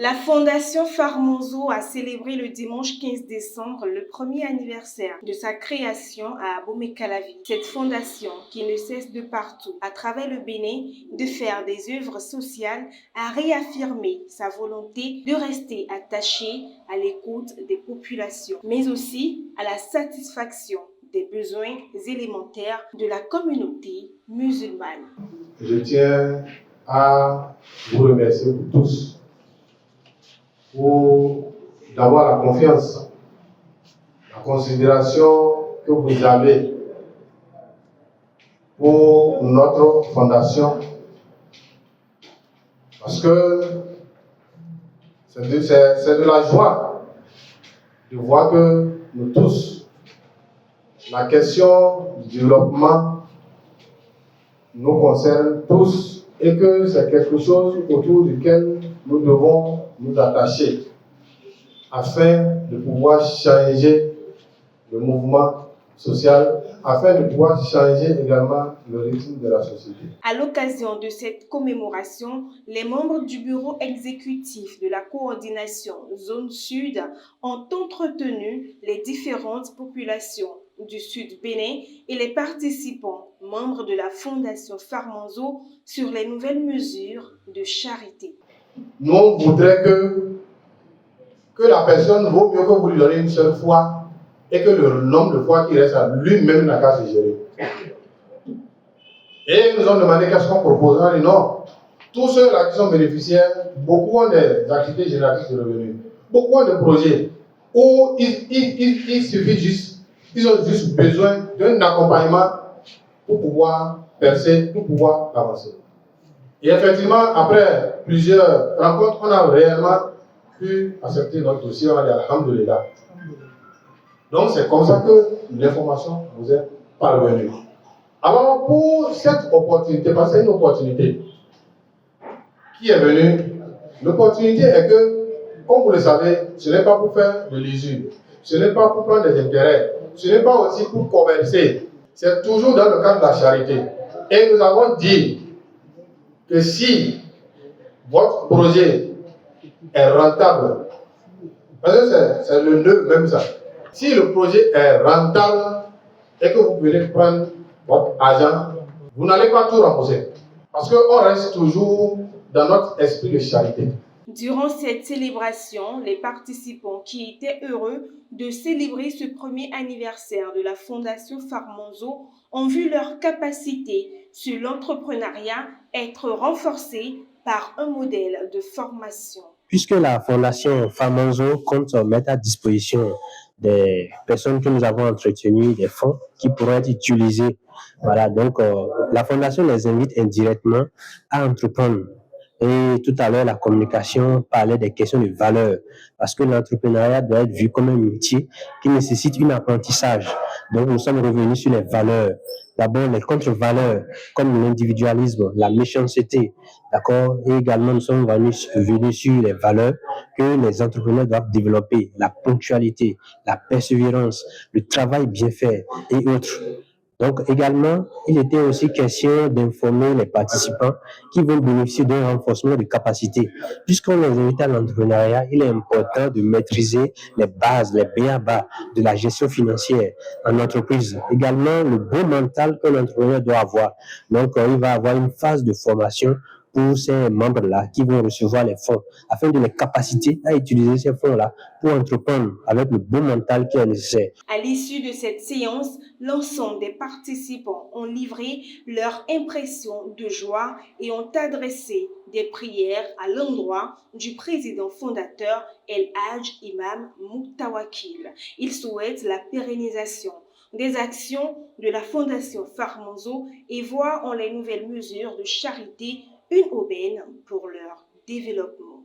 La Fondation Farmanzo a célébré le dimanche 15 décembre le premier anniversaire de sa création à Abomey-Calavi. Cette fondation, qui ne cesse de partout à travers le Bénin de faire des œuvres sociales, a réaffirmé sa volonté de rester attachée à l'écoute des populations, mais aussi à la satisfaction des besoins élémentaires de la communauté musulmane. Je tiens à vous remercier tous pour d'avoir la confiance, la considération que vous avez pour notre fondation, parce que c'est de la joie de voir que nous tous, la question du développement nous concerne tous et que c'est quelque chose autour duquel nous devons nous attacher afin de pouvoir changer le mouvement social, afin de pouvoir changer également le rythme de la société. À l'occasion de cette commémoration, les membres du bureau exécutif de la coordination Zone Sud ont entretenu les différentes populations du Sud Bénin et les participants, membres de la Fondation Farmanzo, sur les nouvelles mesures de charité. Nous, on voudrait que la personne vaut mieux que vous lui donnez une seule fois et que le nombre de fois qu'il reste à lui-même n'a qu'à se gérer. Et ils nous ont demandé qu'est-ce qu'on propose. On a dit non. Tous ceux-là qui sont bénéficiaires, beaucoup ont des activités génératrices de revenus. Beaucoup ont des projets où il suffit juste, ils ont juste besoin d'un accompagnement pour pouvoir percer, pour pouvoir avancer. Et effectivement, après plusieurs rencontres, on a réellement pu accepter notre dossier. On a dit alhamdoulilah. Donc c'est comme ça que l'information vous est parvenue. Alors pour cette opportunité, parce que c'est une opportunité qui est venue, l'opportunité est que, comme vous le savez, ce n'est pas pour faire de l'usure, ce n'est pas pour prendre des intérêts, ce n'est pas aussi pour commercer, c'est toujours dans le cadre de la charité. Et nous avons dit que si votre projet est rentable, parce que c'est le nœud même ça, si le projet est rentable et que vous pouvez prendre votre argent, vous n'allez pas tout rembourser. Parce qu'on reste toujours dans notre esprit de charité. Durant cette célébration, les participants qui étaient heureux de célébrer ce premier anniversaire de la Fondation Farmanzo ont vu leur capacité sur l'entrepreneuriat être renforcée par un modèle de formation. Puisque la Fondation Farmanzo compte mettre à disposition des personnes que nous avons entretenues, des fonds qui pourront être utilisés. Voilà, donc la Fondation les invite indirectement à entreprendre. Et tout à l'heure, la communication parlait des questions de valeur, parce que l'entrepreneuriat doit être vu comme un métier qui nécessite un apprentissage. Donc, nous sommes revenus sur les valeurs. D'abord, les contre-valeurs, comme l'individualisme, la méchanceté, d'accord? Et également, nous sommes venus sur les valeurs que les entrepreneurs doivent développer, la ponctualité, la persévérance, le travail bien fait et autres. Donc également, il était aussi question d'informer les participants qui vont bénéficier d'un renforcement de capacité. Puisqu'on les invite à l'entrepreneuriat, il est important de maîtriser les bases, les b.a.-ba de la gestion financière en entreprise. Également, le bon mental que l'entrepreneur doit avoir. Donc, il va avoir une phase de formation pour ces membres-là qui vont recevoir les fonds, afin de les capaciter à utiliser ces fonds-là pour entreprendre avec le bon mental qui est nécessaire. À l'issue de cette séance, l'ensemble des participants ont livré leur impression de joie et ont adressé des prières à l'endroit du président fondateur El Hadj Imam Muktawakil. Ils souhaitent la pérennisation des actions de la Fondation Farmanzo et voient en les nouvelles mesures de charité une aubaine pour leur développement.